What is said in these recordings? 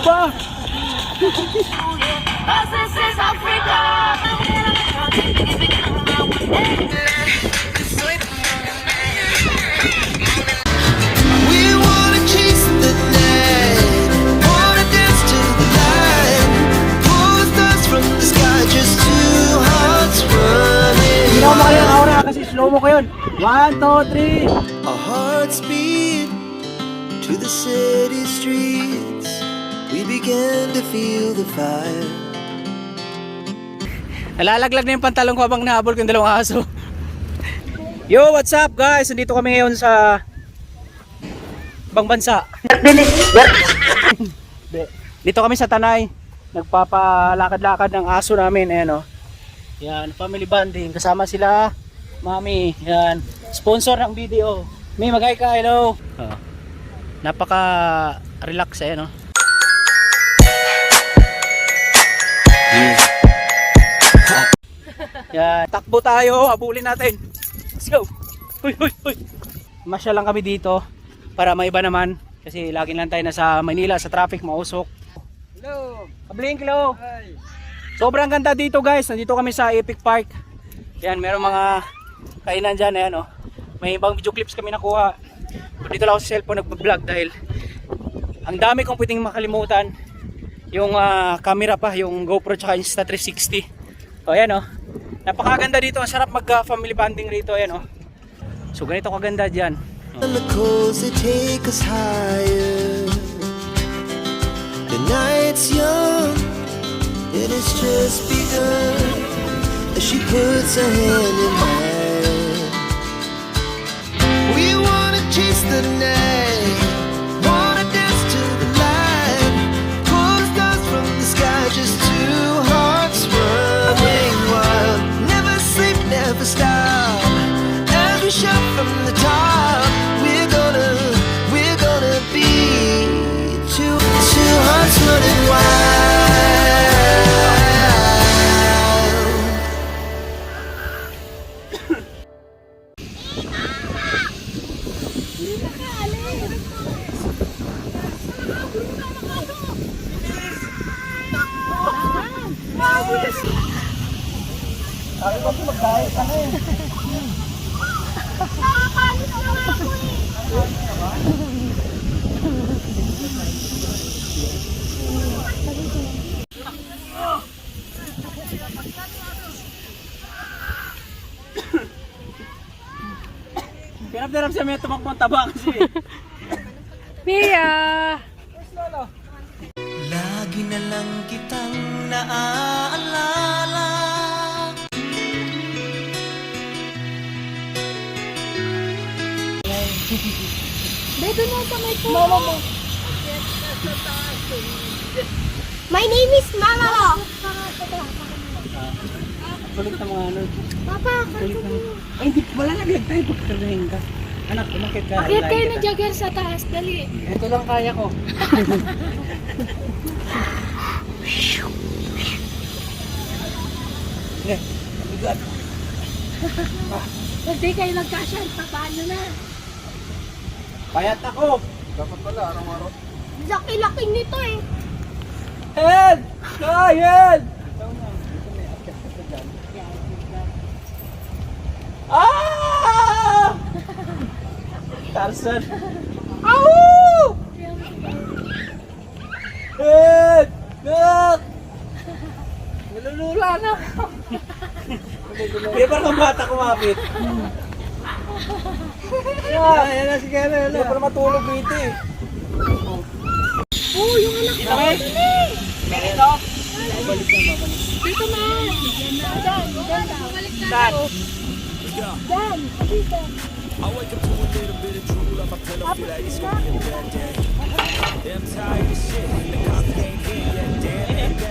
ba? We wanna chase the night, wanna dance to the light, pull stars from the sky, just two hearts running. Ginawa mo kayo ng aura kasi slow mo ko yun. 1, 2, 3. Our hearts beat to the city streets. We began to feel the fire. Nalalaglag na yung pantalon ko habang nahabol ko yung dalawang aso. Yo, what's up guys? Nandito kami ngayon sa ibang bansa. Dito kami sa Tanay. Nagpapalakad-lakad ng aso namin. Ayan o. Yan, family bonding. Kasama sila, mami. Yan, sponsor ng video. May mag-hi ka, hello. Napaka-relax eh, no? Yan, takbo tayo, habulin natin. Let's go. Huy, huy, huy. Masya lang kami dito para maiba naman kasi lagi lang tayo nasa Manila sa traffic, mausok. Hello. Kablink, hello. Hi. Sobrang ganda dito guys. Nandito kami sa Epic Park. Yan, meron mga kainan dyan. Ayan, oh. May ibang video clips kami nakuha. Dito lang ako sa cellphone nag-vlog dahil ang dami kong pwedeng makalimutan. Yung camera pa, yung GoPro tsaka Insta360. O ayan, oh. Napakaganda dito. Ang sarap mag-family bonding rito. Ayan, oh. So ganito kaganda dyan. And the coals they take us higher. The night's young, it has just begun. As she puts her hand in mine, we wanna chase the night, wanna dance to the light, pull stars from the sky, just two hearts running wild. Never sleep, never stop. As we shout from the top, we're gonna be two hearts running wild. Sabi ko mag-diet ka na eh. Hirap-hirap siya may tumakbong taba kasi. Mia! Lagi na lang kitang naaalala. Dito na sa may puno. Mama mo. My name is Mama. Kulit na mga ano. Papa, Kulit na. Ay, hindi. Malalaglag tayo pagkarahin ka. Anak, umakit ka. akit kayo Lain na ka. jogger sa taas. Dali. Ito lang kaya ko. Eh, bigat. Hindi kayo nagkasya. Paano na? Payat ako. Dapat pala, araw-araw. Laki-laki nito eh. Help! Kay, help! Ah! Tarzan. Au! Help! Look! Nalulula na. Di ba kang bata kumapit? Yan na si Kena. Hindi pa na matulog dito eh. Oh, yung anak ko. Ganito? Dito na. Diyan. Saan? Diyan. Dito.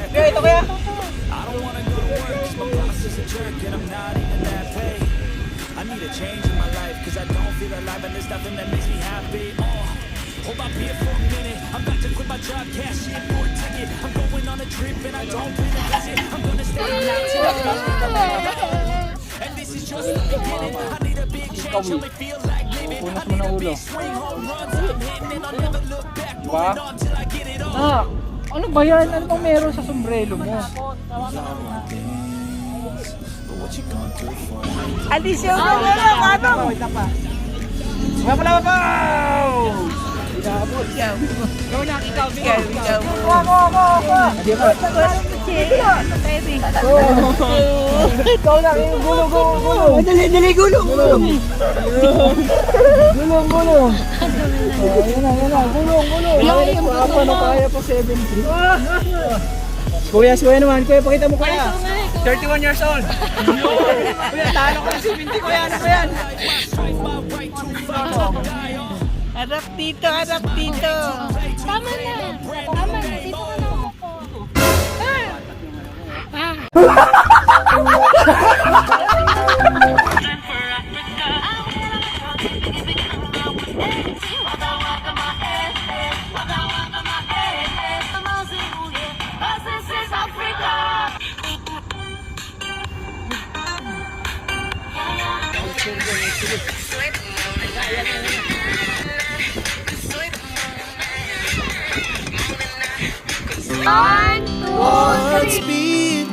Okay, ito kaya? I need a change in my life, cause I don't feel alive and there's nothing that makes me happy. Hold up here for a minute, I'm about to quit my job, cash in for a ticket. I'm going on a trip and I don't plan to visit. I'm gonna stay out till I feel and this is just the beginning. I need a big change, help me feel like living. I need a big swing, home runs, I'm hitting and I'll never look back. Moving on till I get it all. Ano ba yan? Ano bang meron sa sombrero mo? Alisyo ka na lang, ano? Wala pa! Ikaw na, gulo. Dali, gulo. Gulong. Ayan na, gulong. Paano kaya pa 70? Kuya naman. Kuya, pakita mo kuya. 31 years old. Kuya, talo ko ng 70. Kuya, ano ba yan? Harap dito. Tama na. Dito ka na ako. One, two, Hearts beat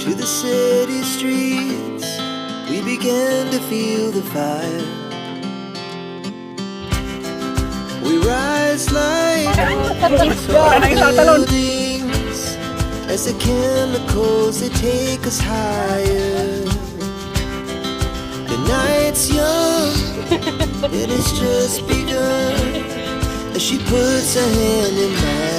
to the city streets. We began to feel the fire. We rise like buildings as the chemicals they take us higher. The night's young and it's just begun as she puts her hand in mine.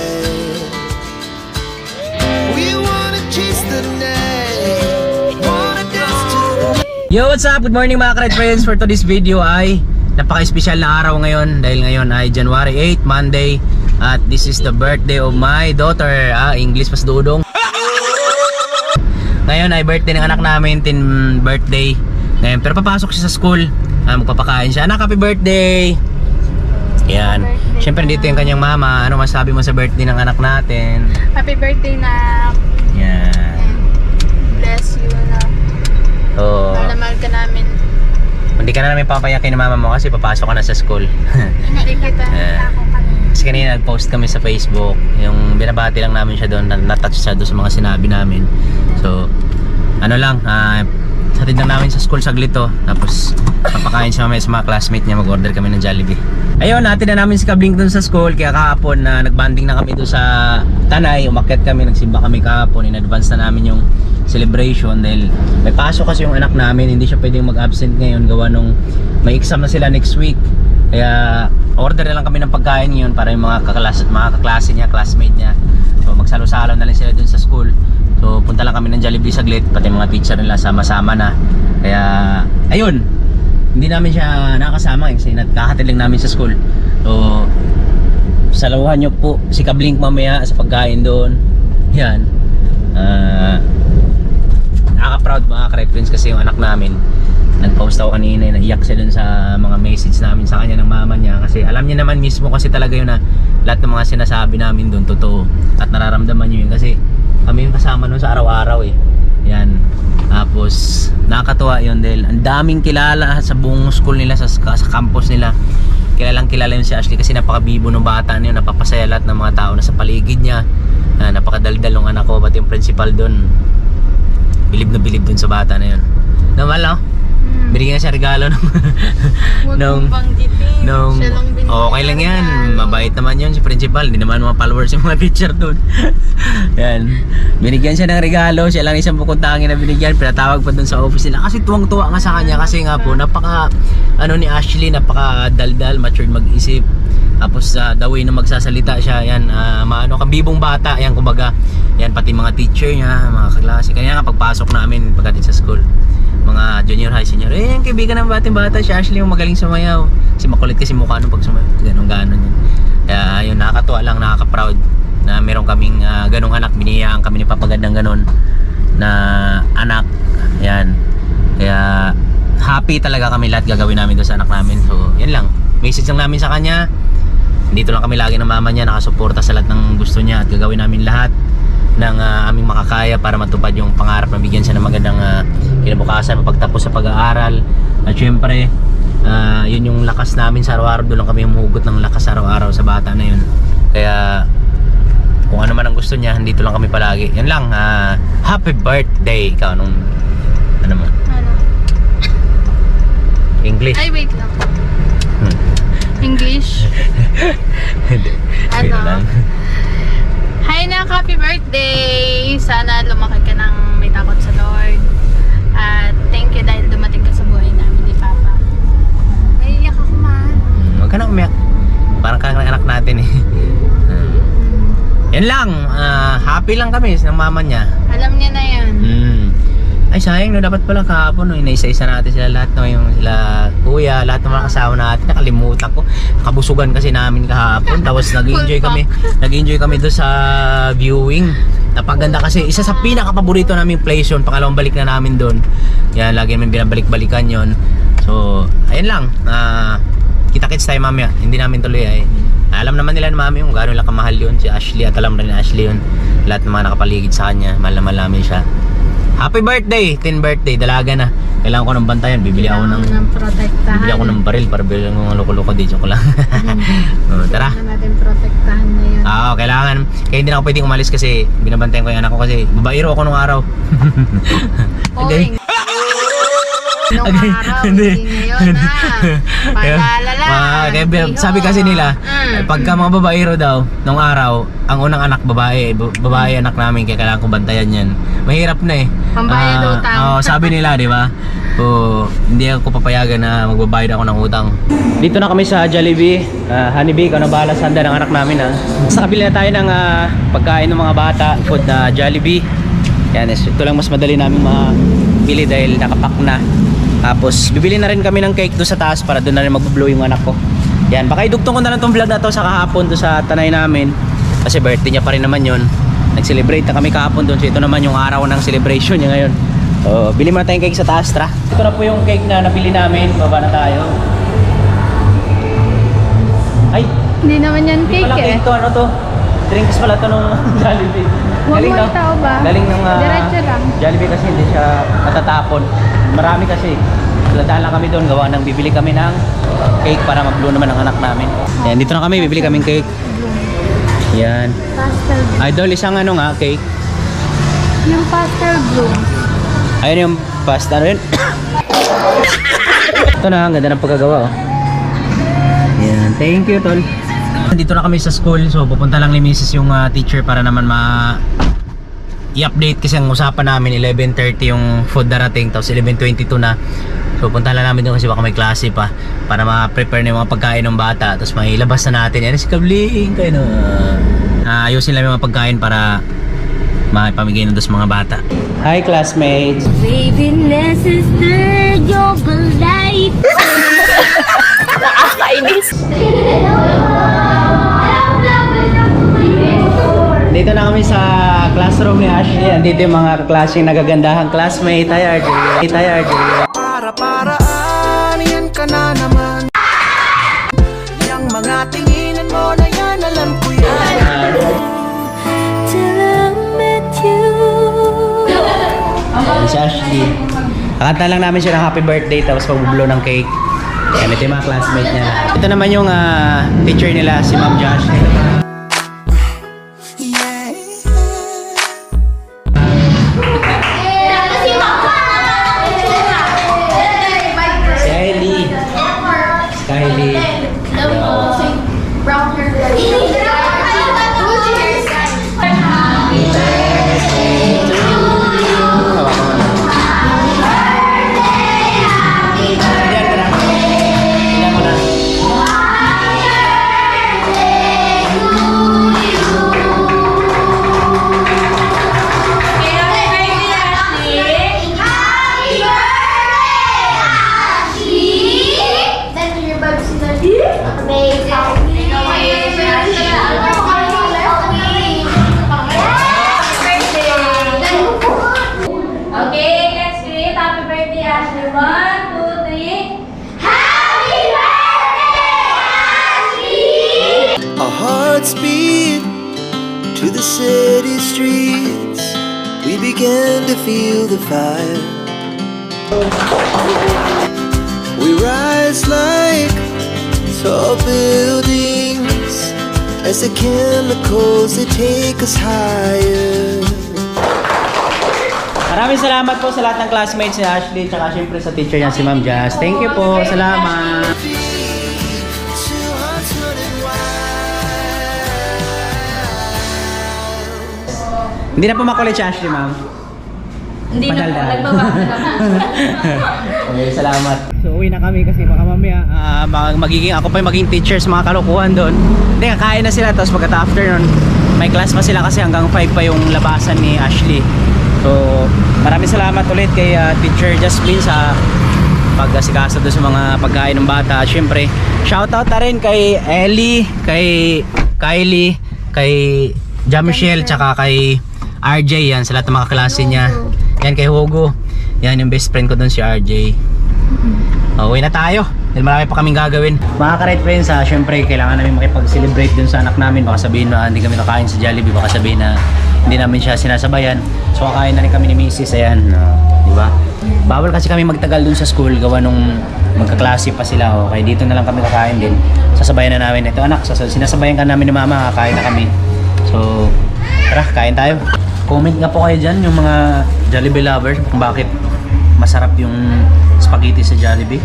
We wanna chase the night, wanna dance to the Yo, what's up? Good morning mga ka-Red Friends. For today's video ay napaka-espesyal na araw ngayon dahil ngayon ay January 8, Monday, at this is the birthday of my daughter. English pas dudong. Ngayon ay birthday ng anak namin, 10 birthday. Ngayon, pero papasok siya sa school. Magpapakain siya. Anak, happy birthday! Yan. Siyempre dito yung kanyang mama. Ano masabi mo sa birthday ng anak natin? Happy birthday na. Yan. Bless you na. Oh. Mahal ka namin. Hindi ka na namin papayakin ng mama mo kasi papasok ka na sa school. Hindi kita. Kasi kanina nag-post kami sa Facebook. Yung binabati lang namin siya doon. Natouch siya doon sa mga sinabi namin. So, ano lang, hatid lang namin sa school saglit to. Tapos, papakain siya mamaya sa mga classmate niya. Mag-order kami ng Jollibee. Ayun, hatid na namin si Kabling doon sa school. Kaya kahapon na nagbanding na kami doon sa Tanay. Umakyat kami, nagsimba kami kahapon. In advance na namin yung celebration dahil may pasok kasi yung anak namin. Hindi siya pwedeng mag-absent ngayon gawa nung may exam na sila next week. Kaya order na lang kami ng pagkain ngayon para yung mga kaklase niya, classmate niya. So magsalo-salo na lang sila dun sa school. So punta lang kami ng Jollibee saglit, pati mga teacher nila sama-sama na. Kaya ayun, hindi namin siya nakasama kasi nagkakatid lang namin sa school. So saluhan nyo po si Kablink mamaya sa pagkain doon. Yan. Nakaka-proud mga ka-Red Friends kasi yung anak namin, nag-post ako kanina, naiyak siya dun sa mga message namin sa kanya ng mama niya kasi alam niya naman mismo kasi talaga yun na lahat ng mga sinasabi namin dun totoo at nararamdaman niyo yun kasi kami yung kasama nun sa araw-araw eh. Yan. Tapos nakakatuwa yun dahil ang daming kilala sa buong school nila, sa campus nila. Kilalang kilala yun si Ashley kasi napakabibo ng bata niya, napapasaya lahat ng mga tao na sa paligid niya. Napakadaldal ng anak ko, pati yung principal dun bilib na bilib dun sa bata na yun. Normal no? Binigyan siya regalo nung siya lang binigyan. Okay lang yan, mabait naman yun si principal, hindi naman mga followers yung mga teacher dun. Yan, binigyan siya ng regalo, siya lang isang bukong tangi na binigyan, pinatawag pa dun sa office nila kasi tuwang-tuwa nga sa kanya kasi nga po napaka ni Ashley, napaka daldal, matured mag-isip. Tapos the way na magsasalita siya, yan, kabibong bata, yan kumbaga, yan pati mga teacher niya, mga kaklase. Kanya nga pagpasok namin pagdating sa school, mga junior high, senior, yung kaibigan ng bating bata, si Ashley yung magaling sumayaw. Kasi makulit kasi mukha nung pag sumayaw, ganun-ganon yun. Kaya yun, nakakatuwa lang, nakaka-proud na meron kaming ganong anak, biniyaan kami ni Papagad ng ganon na anak. Yan. Kaya happy talaga kami lahat gagawin namin doon sa anak namin. So, yan lang. Message lang namin sa kanya. Dito lang kami lagi ng mama niya, nakasuporta sa lahat ng gusto niya at gagawin namin lahat ng aming makakaya para matupad yung pangarap na bigyan siya ng magandang kinabukasan, mapagtapos sa pag-aaral. At syempre, yun yung lakas namin sa araw-araw. Doon lang kami humugot ng lakas araw-araw sa bata na yun. Kaya kung ano man ang gusto niya, dito lang kami palagi. Yan lang, happy birthday. Ikaw, anong, ano mo? Ano? English? Ay, wait lang. English? Hindi. Wait Ano? lang. Hi na, happy birthday! Sana lumaki ka ng may takot sa Lord. At thank you dahil dumating ka sa buhay namin ni Papa. Naiiyak ako, man. Huwag ka na umiyak. Parang kang anak natin eh. Yan lang, happy lang kami ng mama niya. Alam niya na yan. Ay sayang no, dapat pala kahapon no, inaisa-isa natin sila lahat no, yung sila kuya, lahat ng mga kasama natin, nakalimutan ko. Kabusugan kasi namin kahapon, tapos nag-enjoy kami doon sa viewing. Napaganda kasi, isa sa pinaka-paborito naming place yun, pangalawang balik na namin doon. Yan, lagi namin binabalik-balikan yon. So, ayun lang, kita-kits tayo mamaya, hindi namin tuloy ay. Alam naman nila na mami kung gano'n lang kamahal yun, si Ashley, at alam rin ni Ashley yun. Lahat ng mga nakapaligid sa kanya, mahal na mahal namin siya. Happy birthday! 10th birthday, dalaga na. Kailangan ko ng bantayan, bibili ako ng protektahan. bibili ako ng baril para bilhin ng mga loko-loko di joke lang. Tara. Kailangan natin protektahan na yun. Oo, kailangan. Kaya hindi na ako pwedeng umalis kasi binabantayan ko yung anak ko kasi babaero ako nung araw. Oy, nung araw, hindi ngayon Paalala lang. Sabi kasi nila, pagka mga babaero daw, nung araw, ang unang anak babae anak namin, kaya kailangan ko bantayan yan. Mahirap na eh. Pambayad utang. Sabi nila, di ba? Hindi ako papayagan na magbabayad ako ng utang. Dito na kami sa Jollibee. Honeybee, ikaw na bahala sa handa ng anak namin ha. Sa kabila na tayo ng pagkain ng mga bata, food na Jollibee. Yan, ito lang mas madali namin mabili dahil nakapack na. Tapos bibili na rin kami ng cake doon sa taas para doon na rin mag-blow yung anak ko. Yan, baka idugtong ko na lang tong vlog na to sa kahapon doon sa tanay namin. Kasi birthday niya pa rin naman yun. Nag-celebrate na kami kahapon doon. So ito naman yung araw ng celebration niya ngayon. Bili mo na tayong cake sa taas, tra. Ito na po yung cake na nabili namin. Baba na tayo. Ay, Hindi naman yan hindi cake pala eh. cake to. Ano to? Drinks pala to nung Jollibee. Huwag Galing, mo no? tao ba? Galing ng Diretso lang. Jollibee kasi hindi siya matatapon. Marami kasi. Ladaan lang kami doon. Gawa ng bibili kami ng cake para mag-blow naman ang anak namin. Yan, dito na kami. Bibili kaming cake. Yan. Pastel. Idol, isang ano nga, cake. Yung pastel blue. Ayun yung pasta. Ano yun? Ito na, ang ganda ng pagkagawa. Oh. Yan, thank you, tol. Dito na kami sa school. So, pupunta lang ni Mrs. yung teacher para naman i-update kasi ang usapan namin 11:30 yung food darating, tapos 11:22 na. So punta lang namin doon kasi baka may klase pa para ma-prepare na yung mga pagkain ng bata, tapos mailabas na natin. Yan si Kabling kayo no. Ayusin lang yung mga pagkain para maipamigay na doon sa mga bata. Hi classmates. Baby, sister, you're alive. Nakakainis. Dito na kami sa classroom ni Ashley. Andito yung mga klaseng nagagandahang classmate. Hi RJ. Hi RJ. Para-paraan, yan ka na naman. Yang mga tinginan mo na yan, alam ko yan. Till I met you. Si Ashley. Kakanta lang namin siya ng happy birthday tapos pag-blow ng cake. Yan, ito yung mga classmate niya. Ito naman yung teacher nila, si Ma'am Josh. Okay, let's do it. Happy birthday, Ashley. 1, 2, 3. Happy birthday, Ashley! Our hearts beat to the city streets. We began to feel the fire. We rise like tall buildings as the chemicals they take us higher. Maraming salamat po sa lahat ng classmates ni Ashley, tsaka syempre sa teacher niya si Ma'am Jazz. Thank you po, salamat. Two hearts running wild. Hindi na po makulit si Ashley, Ma'am. Hindi na po, Padaldal. nagbabago na po. Okay, salamat. So uwi na kami kasi baka mamaya ako pa yung maging teacher sa mga kalokohan doon. Hindi, kakain na sila tapos pagka-afternoon may class pa sila kasi hanggang 5 pa yung labasan ni Ashley. So maraming salamat ulit kay Teacher Jasmine sa pag-asikaso doon sa mga pagkain ng bata. Siyempre, shoutout na rin kay Ellie, kay Kylie, kay Jamichelle, tsaka kay RJ, yan sa lahat ng mga klase niya. Yan kay Hugo. Yan yung best friend ko doon, si RJ. Uwi na tayo dahil marami pa kaming gagawin. Mga ka-right friends, syempre kailangan namin makipag-celebrate dun sa anak namin. Baka sabihin na hindi kami kakain sa Jollibee, baka sabihin na hindi namin siya sinasabayan. So kakain na rin kami ni Mrs. Ayan, di ba? Bawal kasi kami magtagal dun sa school gawa nung magkaklase pa sila. Okay, dito na lang kami kakain din. Sasabayan na namin ito, anak. Sinasabayan ka namin ni mama, kakain na kami. So tara, kain tayo. Comment nga po kayo dyan yung mga Jollibee lovers kung bakit masarap yung spaghetti sa Jollibee.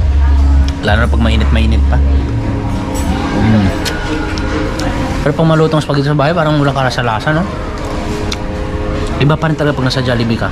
Lalo na pag mainit pa. Pero pag malutong spaghetti sa bahay, parang walang karasa-lasa, no? Iba pa rin talaga pag nasa Jollibee ka.